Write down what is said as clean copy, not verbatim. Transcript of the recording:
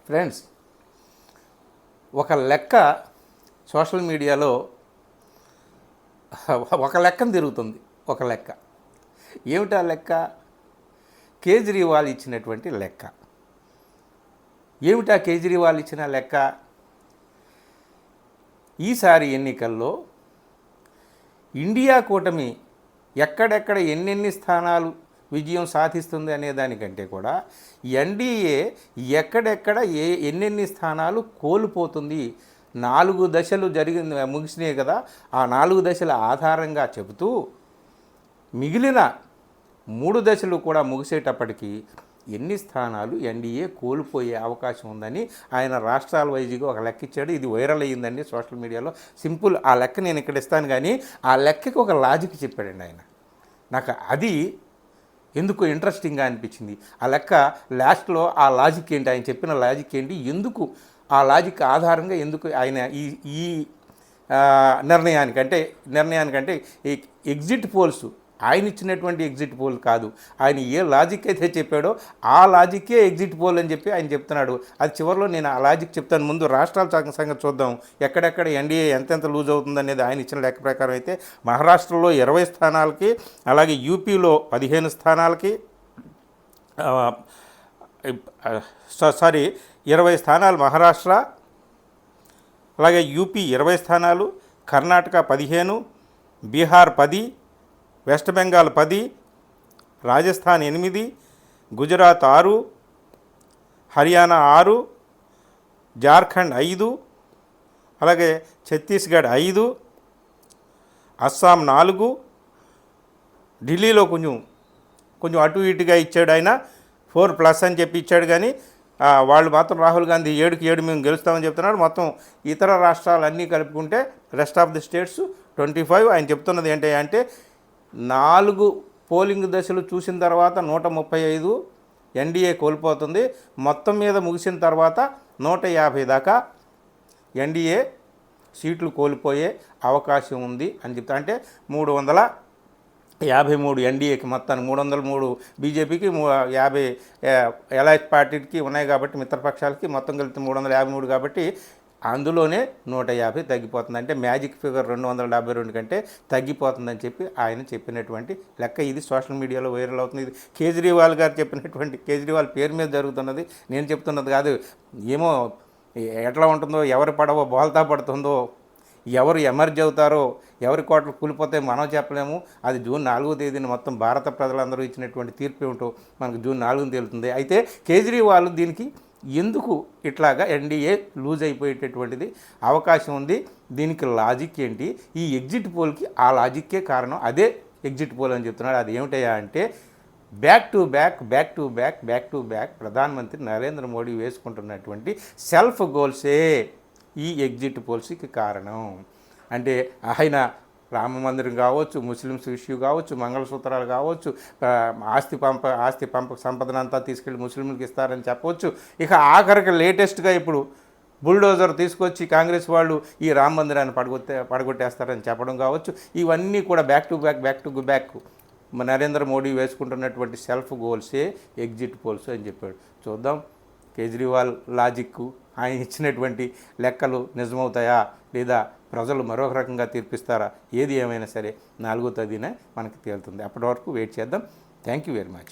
Friends, ఒక లెక్క social మీడియాలో ఒక లెక్కను తిరుగుతుంది. ఒక లెక్క ఏమిటా లెక్క? కేజ్రీవాల్ ఇచ్చినటువంటి లెక్క. ఏమిటా కేజ్రీవాల్ ఇచ్చిన లెక్క? ఈసారి ఎన్నికల్లో ఇండియా కూటమి ఎక్కడెక్కడ ఎన్నెన్ని స్థానాలు విజయం సాధిస్తుంది అనే దానికంటే కూడా ఎన్డీఏ ఎక్కడెక్కడ ఎన్నెన్ని స్థానాలు కోల్పోతుంది, 4 దశలు ముగిసినాయి కదా, ఆ 4 దశల ఆధారంగా చెబుతూ మిగిలిన 3 దశలు కూడా ముగిసేటప్పటికీ ఎన్ని స్థానాలు ఎన్డీఏ కోల్పోయే అవకాశం ఉందని ఆయన రాష్ట్రాల వైజ్గా ఒక లెక్క ఇచ్చాడు. ఇది వైరల్ అయ్యిందండి సోషల్ మీడియాలో. సింపుల్, ఆ లెక్క నేను ఇక్కడ ఇస్తాను, కానీ ఆ లెక్కకి ఒక లాజిక్ చెప్పాడండి ఆయన. నాకు అది ఎందుకు ఇంట్రెస్టింగ్గా అనిపించింది. ఆ లెక్క లాస్ట్లో ఆ లాజిక్ ఏంటి, ఆయన చెప్పిన లాజిక్ ఏంటి, ఎందుకు ఆ లాజిక్ ఆధారంగా ఎందుకు ఆయన ఈ నిర్ణయానికంటే ఈ ఎగ్జిట్ పోల్స్, ఆయన ఇచ్చినటువంటి ఎగ్జిట్ పోల్ కాదు, ఆయన ఏ లాజిక్ అయితే చెప్పాడో ఆ లాజిక్కే ఎగ్జిట్ పోల్ అని చెప్పి ఆయన చెప్తున్నాడు. అది చివరిలో నేను ఆ లాజిక్ చెప్తాను. ముందు రాష్ట్రాల సంగతి చూద్దాం. ఎక్కడెక్కడ ఎన్డీఏ ఎంతెంత లూజ్ అవుతుందనేది ఆయన ఇచ్చిన లెక్క ప్రకారం అయితే మహారాష్ట్రలో 20 స్థానాలకి, అలాగే యూపీలో 15 స్థానాలకి, 20 స్థానాలు మహారాష్ట్ర, అలాగే యూపీ 20 స్థానాలు, కర్ణాటక 15, బీహార్ 10, వెస్ట్ బెంగాల్ 10, రాజస్థాన్ 8, గుజరాత్ 6, హర్యానా 6, జార్ఖండ్ 5, అలాగే ఛత్తీస్గఢ్ 5, అస్సాం 4, ఢిల్లీలో కొంచెం అటు ఇటుగా ఇచ్చాడు ఆయన, 4+ అని చెప్పి ఇచ్చాడు. కానీ వాళ్ళు మాత్రం రాహుల్ గాంధీ 7కి 7 మేము గెలుస్తామని చెప్తున్నాడు. మొత్తం ఇతర రాష్ట్రాలన్నీ కలుపుకుంటే రెస్ట్ ఆఫ్ ది స్టేట్స్ 25. ఆయన చెప్తున్నది ఏంటంటే 4 పోలింగ్ దశలు చూసిన తర్వాత 135 ఎన్డీఏ కోల్పోతుంది. మొత్తం మీద ముగిసిన తర్వాత 150 దాకా ఎన్డీఏ సీట్లు కోల్పోయే అవకాశం ఉంది అని చెప్తా. అంటే 353 ఎన్డీఏకి, మొత్తానికి 303 బీజేపీకి, 50 ఎలైట్ పార్టీకి ఉన్నాయి కాబట్టి మిత్రపక్షాలకి మొత్తం కలిపి 353 కాబట్టి అందులోనే 150 తగ్గిపోతుంది. అంటే మ్యాజిక్ ఫిగర్ 272 కంటే తగ్గిపోతుందని చెప్పి ఆయన చెప్పినటువంటి లెక్క. ఇది సోషల్ మీడియాలో వైరల్ అవుతుంది. ఇది కేజ్రీవాల్ గారు చెప్పినటువంటి, కేజ్రీవాల్ పేరు మీద జరుగుతున్నది, నేను చెప్తున్నది కాదు. ఏమో ఎట్లా ఉంటుందో, ఎవరి పడవో బోల్తా పడుతుందో, ఎవరు ఎమర్జ్ అవుతారో, ఎవరి కోటలు కూలిపోతే మనం చెప్పలేము. అది జూన్ 4వ తేదీన మొత్తం భారత ప్రజలందరూ ఇచ్చినటువంటి తీర్పు ఏమిటో మనకు జూన్ 4న తేలుతుంది. అయితే కేజ్రీవాల్ దీనికి ఎందుకు ఇట్లాగా ఎన్డీఏ లూజ్ అయిపోయేటటువంటిది అవకాశం ఉంది, దీనికి లాజిక్ ఏంటి, ఈ ఎగ్జిట్ పోల్కి ఆ లాజిక్కే కారణం, అదే ఎగ్జిట్ పోల్ అని చెప్తున్నాడు. అది ఏమిటయ్యా అంటే బ్యాక్ టు బ్యాక్ ప్రధానమంత్రి నరేంద్ర మోడీ వేసుకుంటున్నటువంటి సెల్ఫ్ గోల్సే ఈ ఎగ్జిట్ పోల్స్కి కారణం. అంటే ఆయన రామ మందిరం కావచ్చు, ముస్లిమ్స్ ఇష్యూ కావచ్చు, మంగళసూత్రాలు కావచ్చు, ఆస్తి పంపక సంపదనంతా తీసుకెళ్ళి ముస్లింలకు ఇస్తారని చెప్పవచ్చు. ఇక ఆఖరికి లేటెస్ట్గా ఇప్పుడు బుల్డోజర్ తీసుకొచ్చి కాంగ్రెస్ వాళ్ళు ఈ రామ మందిరాన్ని పడగొట్టేస్తారని చెప్పడం కావచ్చు. ఇవన్నీ కూడా back to back Narendra Modi వేసుకుంటున్నటువంటి సెల్ఫ్ గోల్సే ఎగ్జిట్ పోల్స్ అని చెప్పాడు. చూద్దాం కేజ్రీవాల్ లాజిక్, ఆయన ఇచ్చినటువంటి లెక్కలు నిజమవుతాయా లేదా ప్రజలు మరొక రకంగా తీర్పిస్తారా? ఏది ఏమైనా సరే 4వ తేదీన మనకి తేలుతుంది. అప్పటి వరకు వెయిట్ చేద్దాం. Thank you very much.